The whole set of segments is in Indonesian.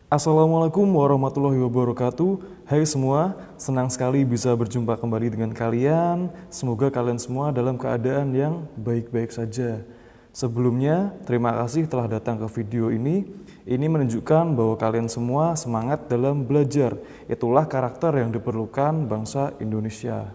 Assalamualaikum warahmatullahi wabarakatuh. Hai semua, senang sekali bisa berjumpa kembali dengan kalian. Semoga kalian semua dalam keadaan yang baik-baik saja. Sebelumnya, terima kasih telah datang ke video ini. Ini menunjukkan bahwa kalian semua semangat dalam belajar. Itulah karakter yang diperlukan bangsa Indonesia.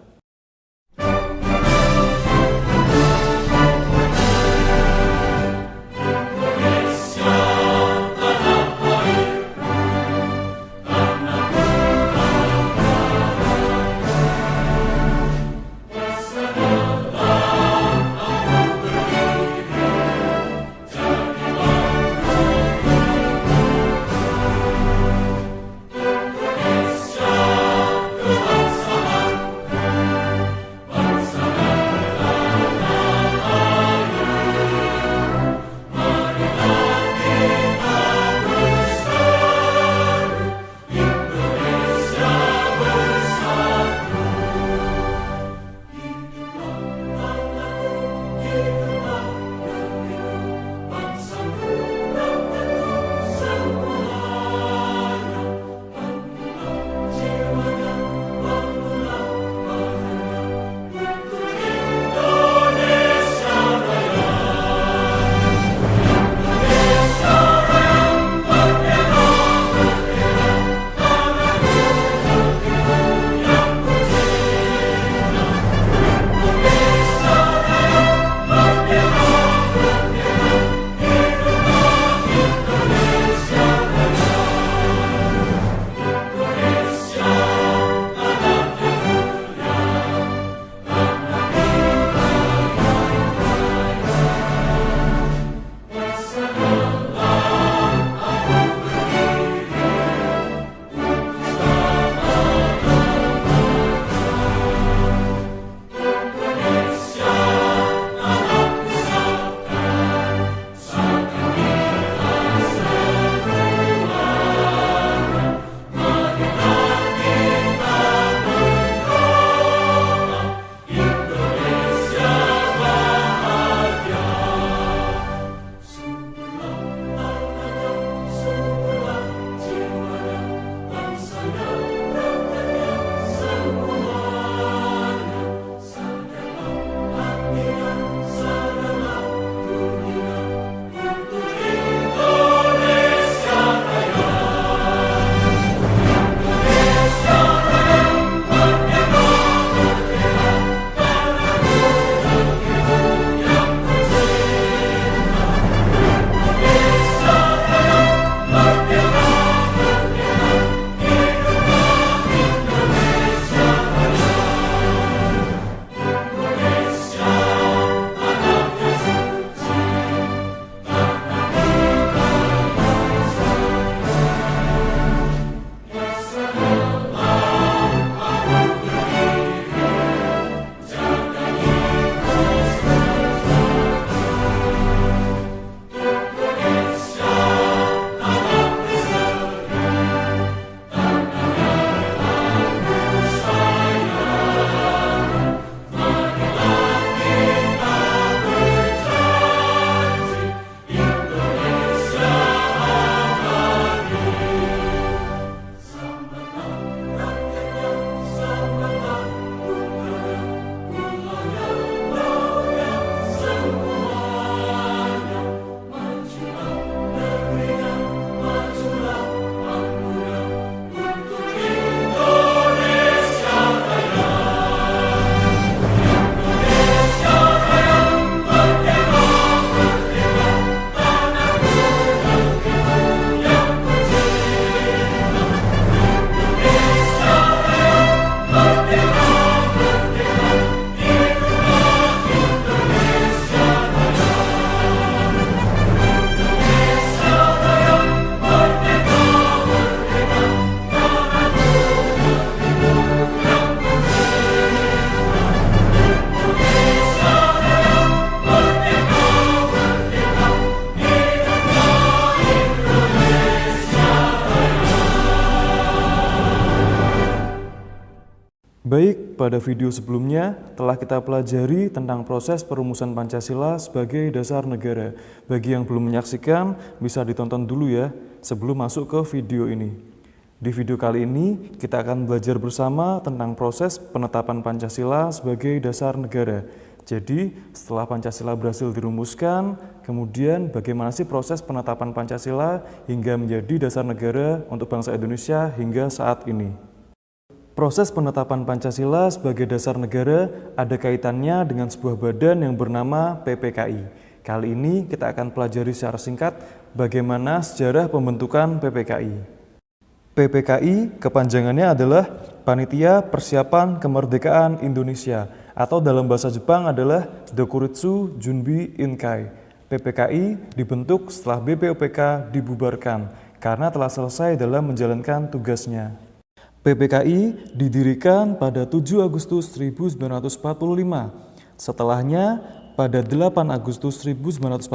Baik, pada video sebelumnya telah kita pelajari tentang proses perumusan Pancasila sebagai dasar negara. Bagi yang belum menyaksikan, bisa ditonton dulu ya. sebelum masuk ke video ini. Di video kali ini kita akan belajar bersama tentang proses penetapan Pancasila sebagai dasar negara. Jadi setelah Pancasila berhasil dirumuskan, kemudian bagaimana sih proses penetapan Pancasila hingga menjadi dasar negara untuk bangsa Indonesia hingga saat ini. Proses penetapan Pancasila sebagai dasar negara ada kaitannya dengan sebuah badan yang bernama PPKI. Kali ini kita akan pelajari secara singkat bagaimana sejarah pembentukan PPKI. PPKI kepanjangannya adalah Panitia Persiapan Kemerdekaan Indonesia atau dalam bahasa Jepang adalah Dokuritsu Junbi Inkai. PPKI dibentuk setelah BPUPK dibubarkan karena telah selesai dalam menjalankan tugasnya. PPKI didirikan pada 7 Agustus 1945. Setelahnya, pada 8 Agustus 1945,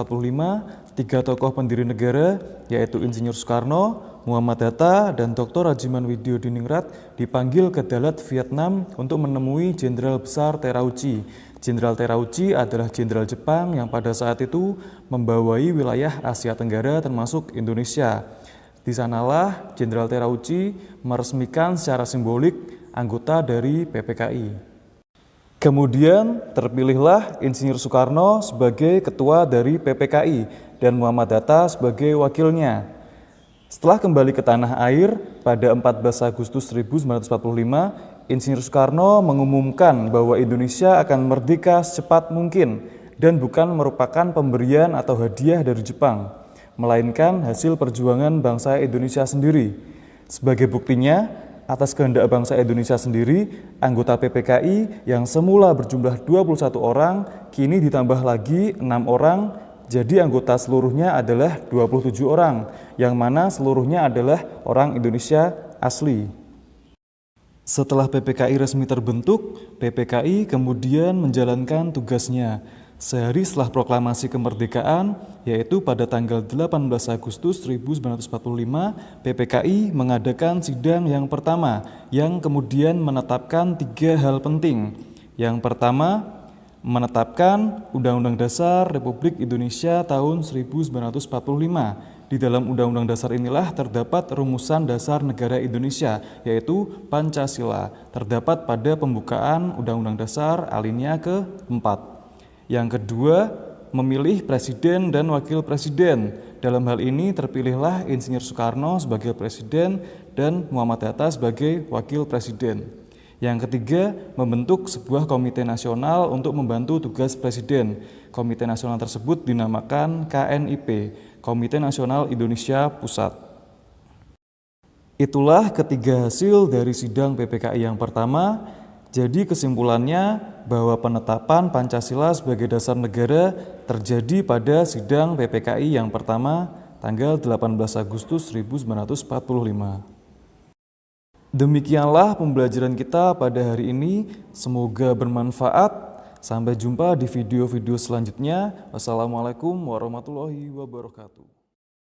3 tokoh pendiri negara, yaitu Insinyur Soekarno, Muhammad Hatta, dan Dr. Rajiman Widyodiningrat dipanggil ke Dalat, Vietnam untuk menemui Jenderal Besar Terauchi. Jenderal Terauchi adalah jenderal Jepang yang pada saat itu membawai wilayah Asia Tenggara termasuk Indonesia. Di sanalah Jenderal Terauchi meresmikan secara simbolik anggota dari PPKI. Kemudian terpilihlah Insinyur Soekarno sebagai ketua dari PPKI dan Muhammad Hatta sebagai wakilnya. Setelah kembali ke tanah air pada 14 Agustus 1945, Insinyur Soekarno mengumumkan bahwa Indonesia akan merdeka secepat mungkin dan bukan merupakan pemberian atau hadiah dari Jepang, melainkan hasil perjuangan bangsa Indonesia sendiri. Sebagai buktinya, atas kehendak bangsa Indonesia sendiri, anggota PPKI yang semula berjumlah 21 orang, kini ditambah lagi 6 orang, jadi anggota seluruhnya adalah 27 orang, yang mana seluruhnya adalah orang Indonesia asli. Setelah PPKI resmi terbentuk, PPKI kemudian menjalankan tugasnya. Sehari setelah proklamasi kemerdekaan, yaitu pada tanggal 18 Agustus 1945, PPKI mengadakan sidang yang pertama, yang kemudian menetapkan 3 hal penting. Yang pertama, menetapkan Undang-Undang Dasar Republik Indonesia tahun 1945. Di dalam Undang-Undang Dasar inilah terdapat rumusan dasar negara Indonesia, yaitu Pancasila, terdapat pada pembukaan Undang-Undang Dasar alinea ke-4. Yang kedua, memilih presiden dan wakil presiden. Dalam hal ini terpilihlah Insinyur Soekarno sebagai presiden dan Muhammad Hatta sebagai wakil presiden. Yang ketiga, membentuk sebuah komite nasional untuk membantu tugas presiden. Komite nasional tersebut dinamakan KNIP, Komite Nasional Indonesia Pusat. Itulah ketiga hasil dari sidang PPKI yang pertama. Jadi kesimpulannya bahwa penetapan Pancasila sebagai dasar negara terjadi pada sidang PPKI yang pertama tanggal 18 Agustus 1945. Demikianlah pembelajaran kita pada hari ini, semoga bermanfaat. Sampai jumpa di video-video selanjutnya. Wassalamualaikum warahmatullahi wabarakatuh.